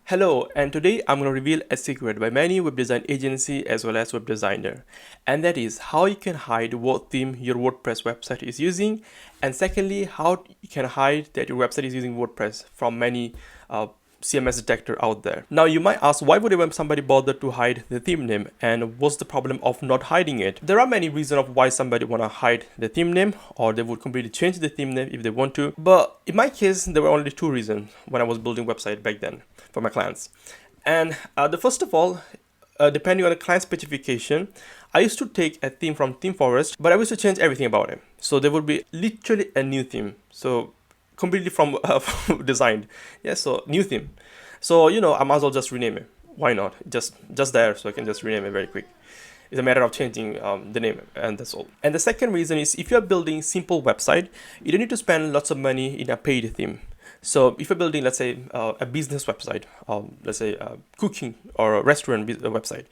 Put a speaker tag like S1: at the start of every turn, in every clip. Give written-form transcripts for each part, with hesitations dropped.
S1: Hello, and today I'm going to reveal a secret by many web design agency as well as web designer, and that is how you can hide what theme your WordPress website is using, and secondly, how you can hide that your website is using WordPress from many CMS detector out there. Now you might ask, why would even somebody bother to hide the theme name, and what's the problem of not hiding it? There are many reasons of why somebody want to hide the theme name, or they would completely change the theme name if they want to. But in my case, there were only two reasons when I was building website back then for my clients. And the first of all, depending on the client specification, I used to take a theme from Theme Forest, but I used to change everything about it. So there would be literally a new theme. So completely from designed. Yeah, so new theme. So I might as well just rename it. Why not? Just there, so I can just rename it very quick. It's a matter of changing the name, and that's all. And the second reason is, if you're building simple website, you don't need to spend lots of money in a paid theme. So if you're building, let's say, a business website, let's say a cooking or a restaurant website,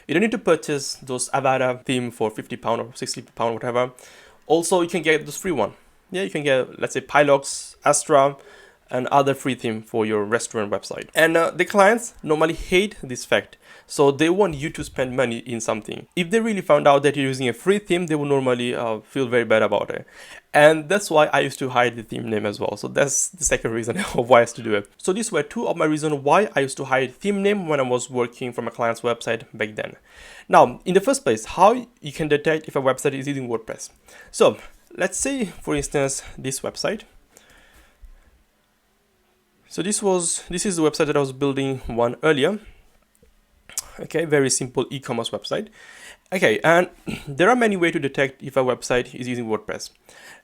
S1: you don't need to purchase those Avada theme for £50 or £60, whatever. Also, you can get this free one. Yeah, you can get, let's say, Pilox, Astra, and other free theme for your restaurant website. And the clients normally hate this fact. So they want you to spend money in something. If they really found out that you're using a free theme, they would normally feel very bad about it. And that's why I used to hide the theme name as well. So that's the second reason of why I used to do it. So these were two of my reasons why I used to hide theme name when I was working from a client's website back then. Now, in the first place, how you can detect if a website is using WordPress. So let's say, for instance, this website. So this is the website that I was building one earlier. Okay, very simple e-commerce website. Okay, and there are many ways to detect if a website is using WordPress.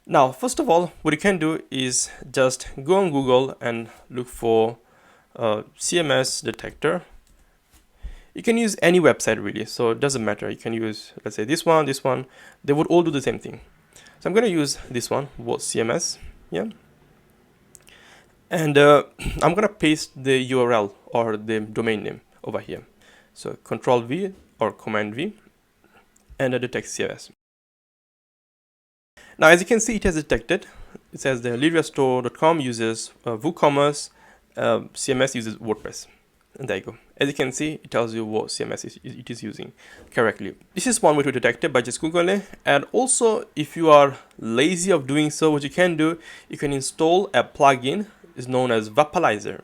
S1: Now, first of all, what you can do is just go on Google and look for CMS Detector. You can use any website really, so it doesn't matter. You can use, let's say, this one. They would all do the same thing. So I'm going to use this one, CMS. Yeah. And I'm going to paste the URL or the domain name over here. So Control V or Command V, and detect CMS. Now, as you can see, it has detected. It says the LyriaStore.com uses WooCommerce, CMS uses WordPress. And there you go. As you can see, it tells you what CMS it is using correctly. This is one way to detect it, by just Googling it. And also, if you are lazy of doing so, what you can do, you can install a plugin. Is known as Vapalizer,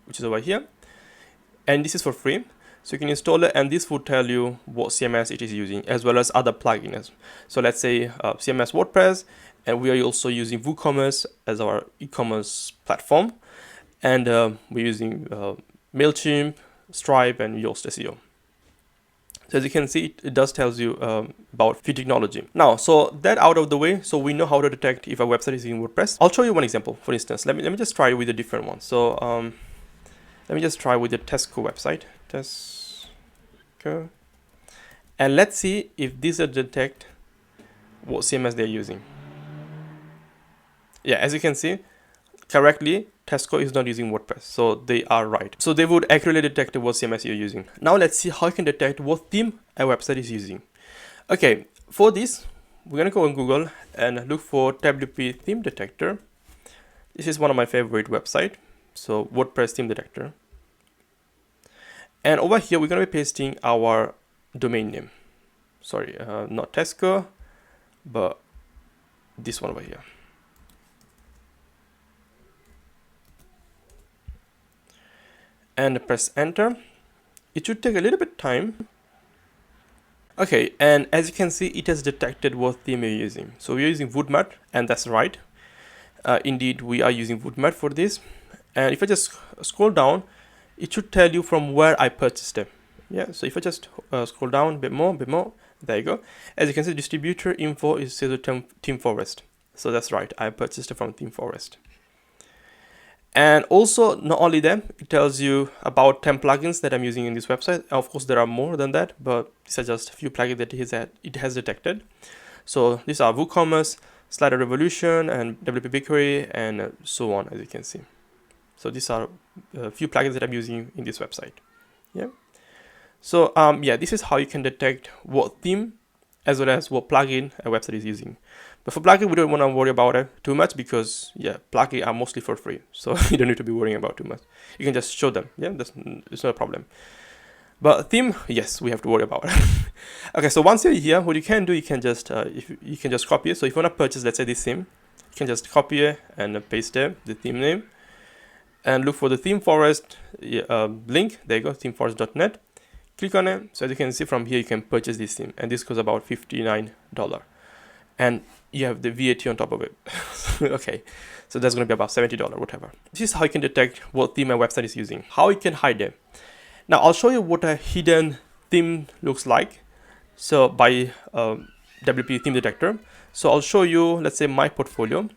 S1: which is over here. And this is for free. So you can install it, and this will tell you what CMS it is using, as well as other plugins. So let's say CMS WordPress, and we are also using WooCommerce as our e-commerce platform. And we're using MailChimp, Stripe, and Yoast SEO. So as you can see, it does tells you about few technology. Now, so that out of the way, so we know how to detect if a website is using WordPress. I'll show you one example. For instance, let me just try with a different one. So let me just try with the Tesco website. Tesco. And let's see if this will detect what CMS they're using. Yeah, as you can see, correctly, Tesco is not using WordPress, so they are right. So they would accurately detect what CMS you're using. Now let's see how you can detect what theme a website is using. Okay, for this, we're gonna go on Google and look for WP Theme Detector. This is one of my favorite websites, so WordPress Theme Detector. And over here, we're gonna be pasting our domain name. Sorry, not Tesco, but this one over here. And press enter. It should take a little bit time. Okay, and as you can see, it has detected what theme you're using. So we're using Woodmat, and that's right. Indeed, we are using Woodmat for this. And if I just scroll down, it should tell you from where I purchased it. Yeah, so if I just scroll down a bit more, there you go. As you can see, distributor info is Theme Forest. So that's right, I purchased it from Theme Forest. And also, not only that, it tells you about 10 plugins that I'm using in this website. Of course, there are more than that, but these are just a few plugins that it has detected. So these are WooCommerce, Slider Revolution, and WP Bakery, and so on, as you can see. So these are a few plugins that I'm using in this website. Yeah. So yeah, this is how you can detect what theme as well as what plugin a website is using. But for plugin, we don't want to worry about it too much because yeah, plugins are mostly for free, so you don't need to be worrying about too much. You can just show them. Yeah, it's not a problem. But theme, yes, we have to worry about it. Okay, so once you're here, what you can do, you can just you can just copy it. So if you want to purchase, let's say this theme, you can just copy it and paste it, the theme name, and look for the theme forest link. There you go, themeforest.net. Click on it. So as you can see from here, you can purchase this theme, and this costs about $59, and you have the VAT on top of it. Okay, so that's going to be about $70, whatever. This is how you can detect what theme a website is using, how you can hide them. Now I'll show you what a hidden theme looks like. So by WP Theme Detector. So I'll show you, let's say, my portfolio.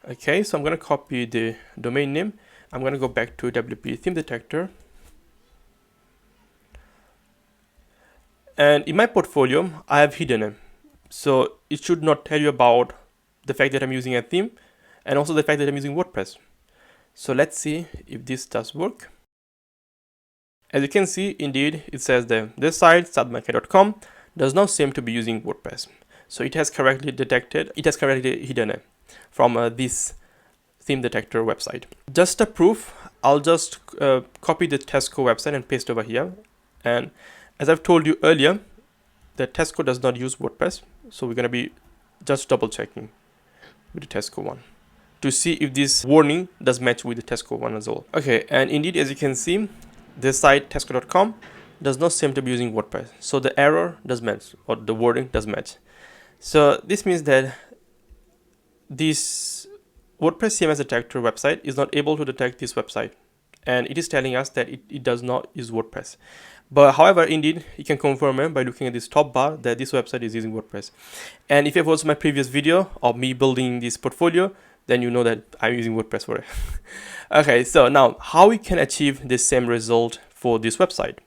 S1: Okay, so I'm going to copy the domain name. I'm going to go back to WP Theme Detector. And in my portfolio, I have hidden it. So it should not tell you about the fact that I'm using a theme and also the fact that I'm using WordPress. So let's see if this does work. As you can see, indeed, it says that this site, sadman.com, does not seem to be using WordPress. So it has correctly detected, it has correctly hidden it from this theme detector website. Just a proof, I'll just copy the Tesco website and paste over here. And as I've told you earlier, the Tesco does not use WordPress. So we're going to be just double checking with the Tesco one to see if this warning does match with the Tesco one as well. Okay, and indeed, as you can see, this site tesco.com does not seem to be using WordPress. So the error does match, or the wording does match. So this means that this WordPress CMS Detector website is not able to detect this website. And it is telling us that it does not use WordPress. But however, indeed, you can confirm it by looking at this top bar that this website is using WordPress. And if you've watched my previous video of me building this portfolio, then you know that I'm using WordPress for it. Okay, so now how we can achieve the same result for this website.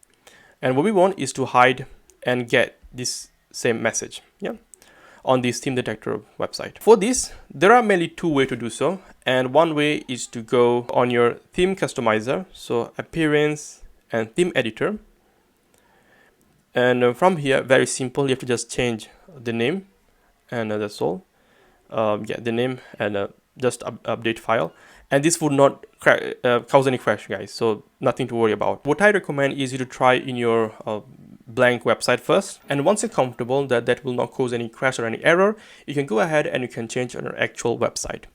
S1: And what we want is to hide and get this same message, yeah, on this Theme Detector website. For this, there are mainly two ways to do so. And one way is to go on your theme customizer, so appearance and theme editor. And from here, very simple, you have to just change the name, and that's all. Yeah, the name and just update file, and this would not cause any crash, guys, so nothing to worry about. What I recommend is you to try in your blank website first, and once you're comfortable that will not cause any crash or any error, you can go ahead and you can change on your actual website.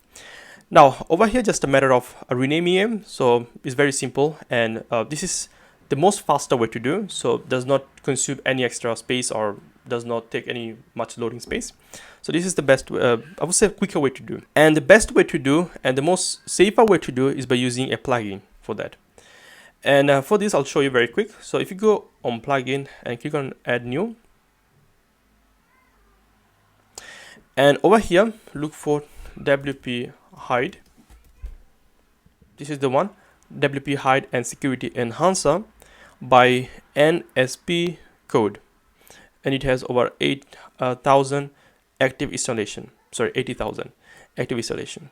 S1: Now over here, just a matter of renaming it. So it's very simple, and this is the most faster way to do, so does not consume any extra space or does not take any much loading space. So this is the best, I would say, quicker way to do. And the best way to do and the most safer way to do is by using a plugin for that. And for this, I'll show you very quick. So if you go on plugin and click on add new, and over here, look for WP hide. This is the one, WP hide and security enhancer by NSP code. And it has over 8,000 active installation. Sorry, 80,000 active installation.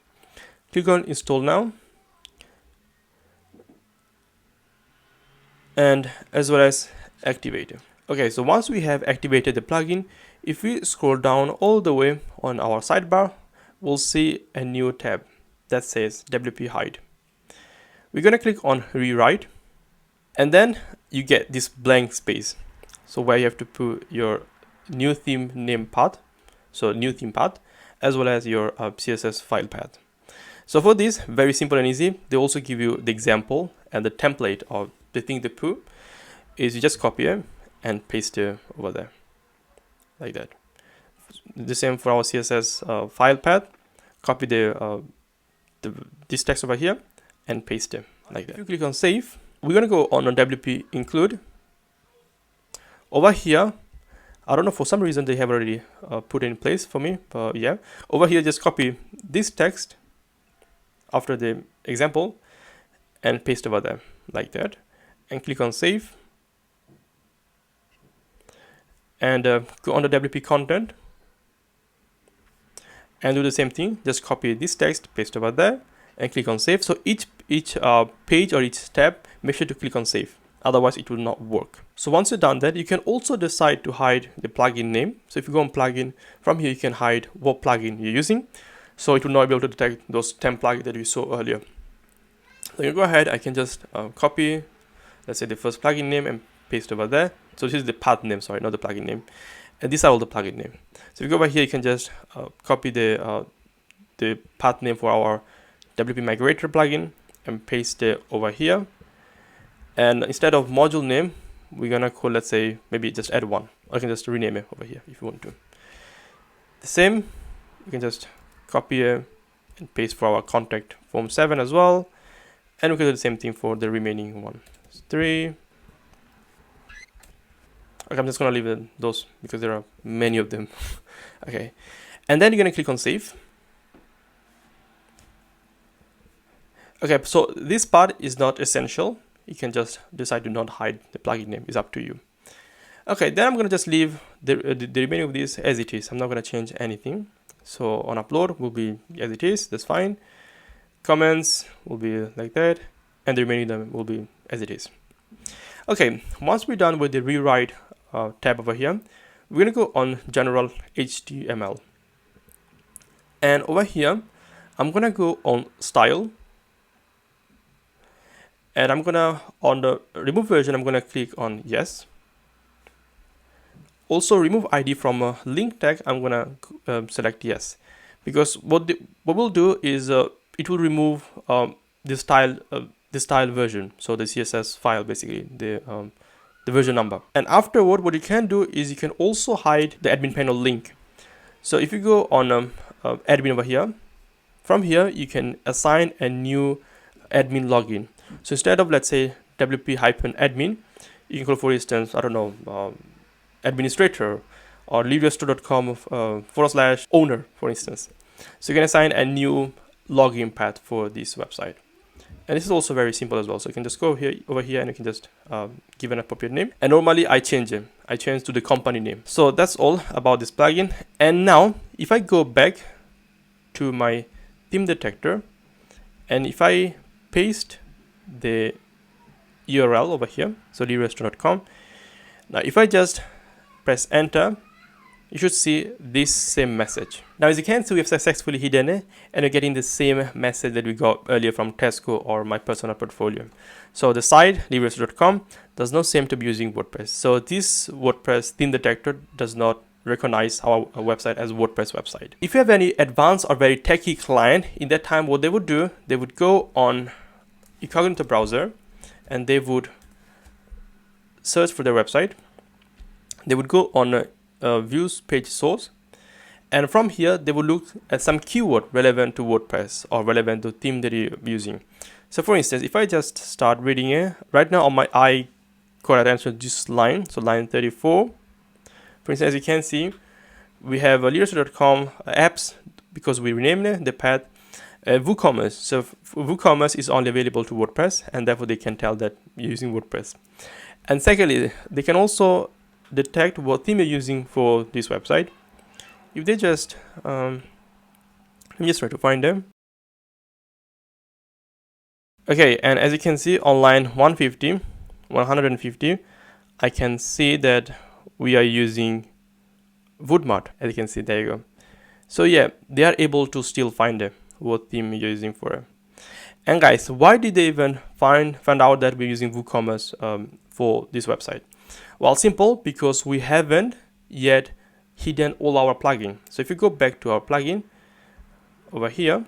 S1: Click on install now, and as well as activate it. Okay, so once we have activated the plugin, if we scroll down all the way on our sidebar, we'll see a new tab that says WP hide. We're gonna click on rewrite, and then you get this blank space. So where you have to put your new theme name path, so new theme path, as well as your CSS file path. So for this, very simple and easy. They also give you the example and the template of the thing they put is you just copy it and paste it over there, like that. The same for our CSS file path. Copy this text over here and paste it like that. If you click on save, we're gonna go on WP include. Over here, I don't know, for some reason they have already put it in place for me, but yeah. Over here, just copy this text after the example and paste over there like that, and click on save. And go on the WP content and do the same thing. Just copy this text, paste over there, and click on save. So each page or each tab, make sure to click on save. otherwise it will not work. So once you've done that, you can also decide to hide the plugin name. So if you go on plugin, from here you can hide what plugin you're using, so it will not be able to detect those 10 plugins that we saw earlier. So you go ahead, I can just copy, let's say, the first plugin name and paste over there. So this is the path name, sorry, not the plugin name, and these are all the plugin name. So if you go over here, you can just copy the path name for our WP Migrator plugin and paste it over here. And instead of module name, we're gonna call, let's say, maybe just add one. I can just rename it over here if you want to. The same, you can just copy it and paste for our contact form 7 as well. And we can do the same thing for the remaining one. 3. Okay, I'm just gonna leave those because there are many of them. Okay, and then you're gonna click on save. Okay, so this part is not essential. You can just decide to not hide the plugin name. It's up to you. Okay, then I'm gonna just leave the remaining of these as it is. I'm not gonna change anything. So on upload will be as it is. That's fine. Comments will be like that, and the remaining of them will be as it is. Okay, once we're done with the rewrite tab over here, we're gonna go on general HTML, and over here I'm gonna go on style, and I'm gonna, on the remove version, I'm gonna click on yes. Also remove ID from a link tag, I'm gonna select yes, because what we'll do is it will remove the style version, so the CSS file, basically the version number. And afterward, what you can do is you can also hide the admin panel link. So if you go on admin over here, from here you can assign a new admin login. So instead of, let's say, wp-admin, you can call, for instance, I don't know, administrator, or leadrestore.com /owner, for instance. So you can assign a new login path for this website. And this is also very simple as well. So you can just go over here and you can just give an appropriate name. And normally I change it. I change to the company name. So that's all about this plugin. And now if I go back to my Theme Detector, and if I paste the URL over here, so leadrestore.com. Now if I just press enter, you should see this same message. Now as you can see, we have successfully hidden it, and you're getting the same message that we got earlier from Tesco or my personal portfolio. So the site, leadrestore.com, does not seem to be using WordPress. So this WordPress Theme Detector does not recognize our website as a WordPress website. If you have any advanced or very techy client, in that time what they would do, they would go on incognito browser and they would search for their website. They would go on views page source, and from here they will look at some keyword relevant to WordPress or relevant to theme that you're using. So for instance, if I just start reading it right now on my eye, caught attention to this line, so line 34. For instance, as you can see, we have leadrestore.com apps, because we renamed it, the path, WooCommerce. So WooCommerce is only available to WordPress, and therefore they can tell that you're using WordPress. And secondly, they can also detect what theme you're using for this website. If they just let me just try to find them. Okay, and as you can see on line 150, I can see that we are using Woodmart. As you can see, there you go. So yeah, they are able to still find what theme you're using for it. And guys, why did they even find out that we're using WooCommerce for this website? Well, simple, because we haven't yet hidden all our plugin. So if you go back to our plugin over here,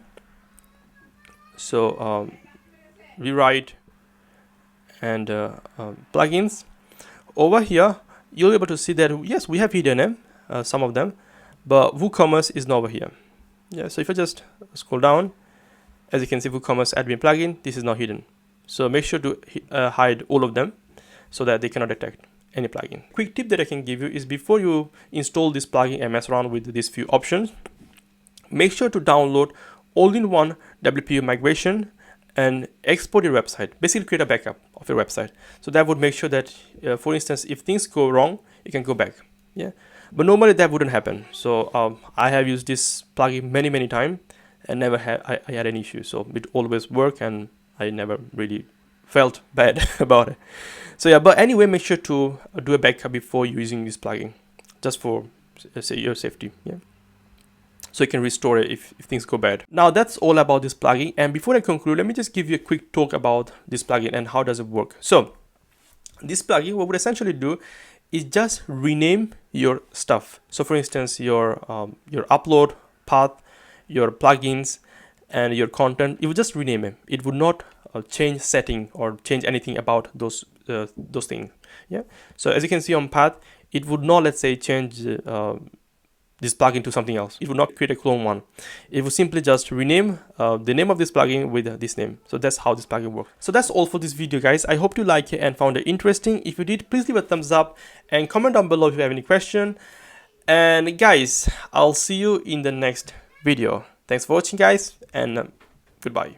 S1: so rewrite and plugins, over here you'll be able to see that yes, we have hidden them, some of them, but WooCommerce is not over here. Yeah, so if I just scroll down, as you can see, WooCommerce admin plugin, this is not hidden. So make sure to hide all of them so that they cannot detect any plugin. Quick tip that I can give you is, before you install this plugin and mess around with these few options, make sure to download all-in-one WP migration and export your website. Basically create a backup of your website. So that would make sure that, for instance, if things go wrong, you can go back. Yeah, but normally that wouldn't happen. So I have used this plugin many times and never had I had any issues. So it always worked, and I never really felt bad about it. So yeah, but anyway, make sure to do a backup before using this plugin, just for say your safety. Yeah, so you can restore it if things go bad. Now that's all about this plugin, and before I conclude, let me just give you a quick talk about this plugin and how does it work. So this plugin, what would essentially do is just rename your stuff. So for instance, your upload path, your plugins, and your content, it would just rename it. It would not change setting or change anything about those things. Yeah. So as you can see on path, it would not, let's say, change this plugin to something else. It would not create a clone one. It would simply just rename the name of this plugin with this name. So that's how this plugin works. So that's all for this video, guys. I hope you like it and found it interesting. If you did, please leave a thumbs up and comment down below if you have any question. And guys, I'll see you in the next video. Thanks for watching, guys, and goodbye.